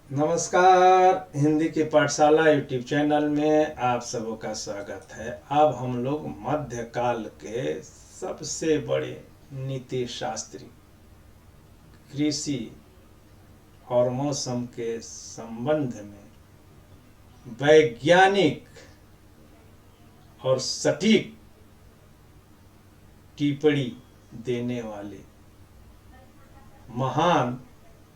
नमस्कार। हिंदी की पाठशाला यूट्यूब चैनल में आप सबों का स्वागत है। अब हम लोग मध्यकाल के सबसे बड़े नीति शास्त्री, कृषि और मौसम के संबंध में वैज्ञानिक और सटीक टिप्पणी देने वाले महान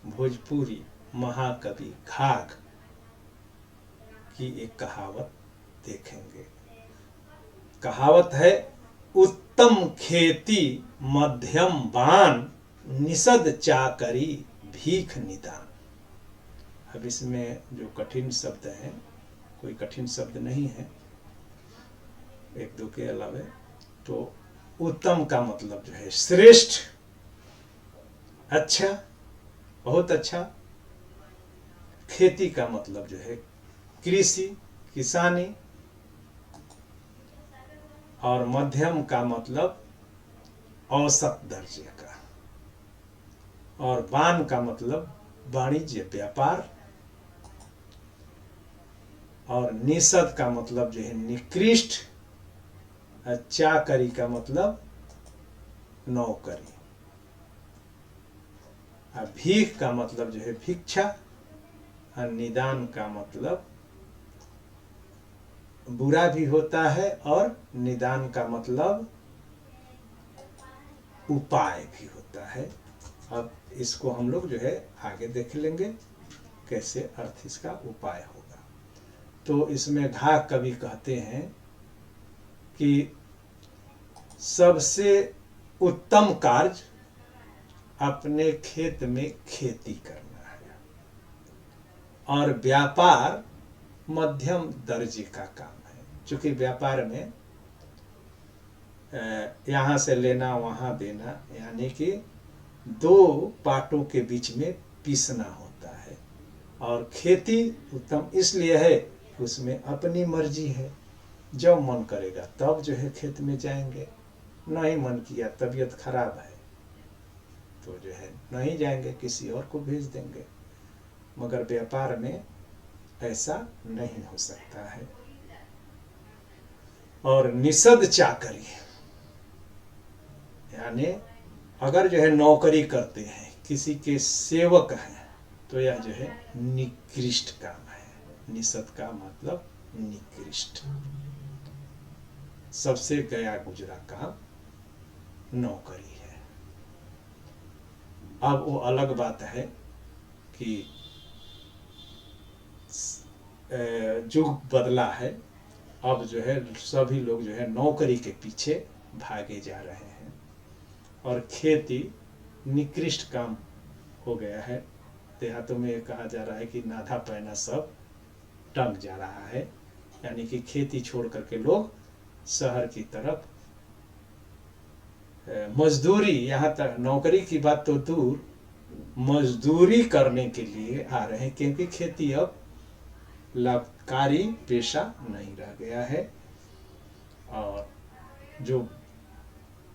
भोजपुरी महाकवि घाघ की एक कहावत देखेंगे। कहावत है, उत्तम खेती मध्यम बान, निषद चाकरी भीख निदान। अब इसमें जो कठिन शब्द हैं, कोई कठिन शब्द नहीं है, एक दो के अलावे। तो उत्तम का मतलब जो है श्रेष्ठ, अच्छा, बहुत अच्छा। खेती का मतलब जो है कृषि, किसानी। और मध्यम का मतलब औसत दर्जे का। और बान का मतलब वाणिज्य, व्यापार। और निषद का मतलब जो है निकृष्ट। चाकरी का मतलब नौकरी। भीख का मतलब जो है भिक्षा। और निदान का मतलब बुरा भी होता है, और निदान का मतलब उपाय भी होता है। अब इसको हम लोग जो है आगे देख लेंगे कैसे अर्थ इसका उपाय होगा। तो इसमें घाघ कवि कहते हैं कि सबसे उत्तम कार्य अपने खेत में खेती करना है, और व्यापार मध्यम दर्जे का काम है। चूंकि व्यापार में यहाँ से लेना वहाँ देना, यानी कि दो पार्टों के बीच में पीसना होता है। और खेती उत्तम इसलिए है कि उसमें अपनी मर्जी है। जब मन करेगा तब जो है खेत में जाएंगे, नहीं मन किया, तबीयत खराब है तो जो है नहीं जाएंगे, किसी और को भेज देंगे। मगर व्यापार में ऐसा नहीं हो सकता है। और निषद चाकरी, यानी अगर जो है नौकरी करते हैं, किसी के सेवक हैं, तो यह जो है निकृष्ट काम है। निषद का मतलब निकृष्ट, सबसे गया गुजरा काम नौकरी है। अब वो अलग बात है कि युग बदला है। अब जो है सभी लोग जो है नौकरी के पीछे भागे जा रहे हैं, और खेती निकृष्ट काम हो गया है। देहातों में कहा जा रहा है कि नाधा पैना सब टंग जा रहा है, यानी कि खेती छोड़ करके लोग शहर की तरफ मजदूरी, यहाँ तक नौकरी की बात तो दूर, मजदूरी करने के लिए आ रहे हैं, क्योंकि खेती अब लाभकारी पेशा नहीं रह गया है। और जो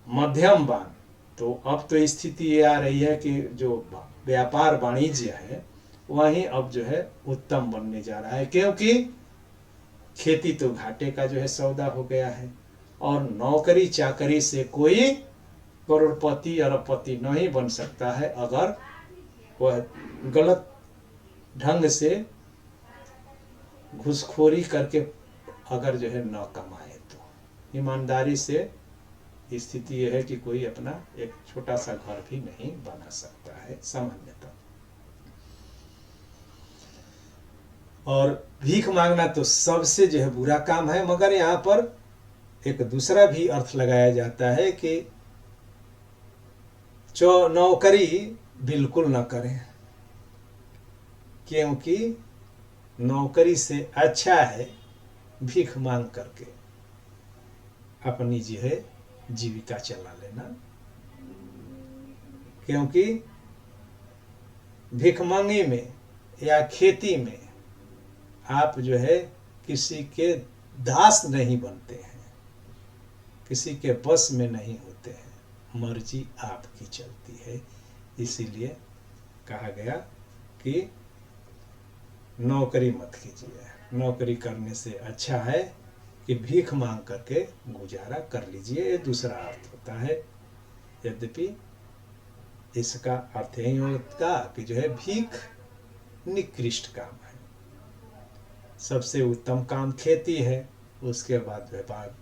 मध्यम बान, तो अब तो स्थिति ये आ रही है कि जो व्यापार वाणिज्य है वहीं अब जो है उत्तम बनने जा रहा है, क्योंकि खेती तो घाटे का जो है सौदा हो गया है। और नौकरी चाकरी से कोई करोड़पति अरबपति नहीं बन सकता है अगर वह गलत ढंग से घूसखोरी करके अगर जो है न कमाए। तो ईमानदारी से स्थिति यह है कि कोई अपना एक छोटा सा घर भी नहीं बना सकता है सामान्यतः। और भीख मांगना तो सबसे जो है बुरा काम है। मगर यहाँ पर एक दूसरा भी अर्थ लगाया जाता है कि जो नौकरी बिल्कुल न करें, क्योंकि नौकरी से अच्छा है भीख मांग करके अपनी जो है जीविका चला लेना। क्योंकि भिखमंगी में या खेती में आप जो है किसी के दास नहीं बनते हैं, किसी के बस में नहीं होते हैं, मर्जी आपकी चलती है। इसीलिए कहा गया कि नौकरी मत कीजिए। नौकरी करने से अच्छा है कि भीख मांग करके गुजारा कर लीजिए, ये दूसरा अर्थ होता है। यद्यपि इसका अर्थ यही होता कि जो है भीख निकृष्ट काम है। सबसे उत्तम काम खेती है, उसके बाद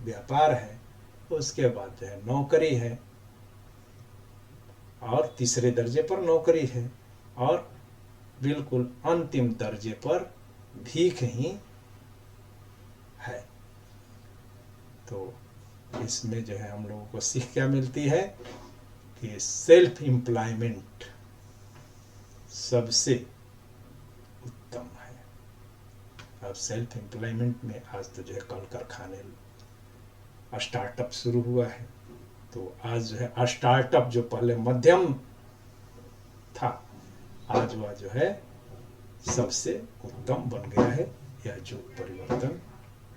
व्यापार है, उसके बाद जो है नौकरी है, और तीसरे दर्जे पर नौकरी है, और बिल्कुल अंतिम दर्जे पर भीख ही है। तो इसमें जो है हम लोगों को सीख क्या मिलती है कि सेल्फ एम्प्लॉयमेंट सबसे उत्तम है। अब सेल्फ एम्प्लॉयमेंट में आज तो जो है कल कारखाने स्टार्टअप शुरू हुआ है, तो आज जो है स्टार्टअप जो पहले मध्यम था, आज वह जो है सबसे उत्तम बन गया है। यह युग परिवर्तन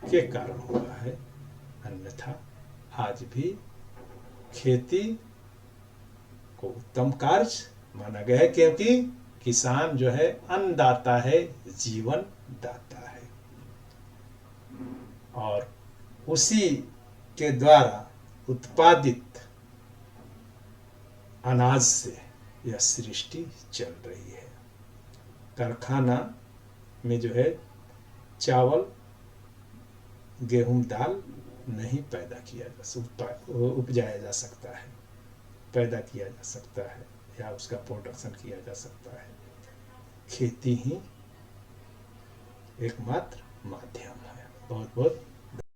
के कारण हुआ है, अन्यथा आज भी खेती को उत्तम कार्य माना गया है, क्योंकि किसान जो है अन्नदाता है, जीवन दाता है, और उसी के द्वारा उत्पादित अनाज से यह सृष्टि चल रही है। कारखाना में जो है चावल, गेहूं, दाल नहीं पैदा किया जा सकता, उपजाया जा सकता है, पैदा किया जा सकता है, या उसका प्रोडक्शन किया जा सकता है। खेती ही एकमात्र माध्यम है। बहुत बहुत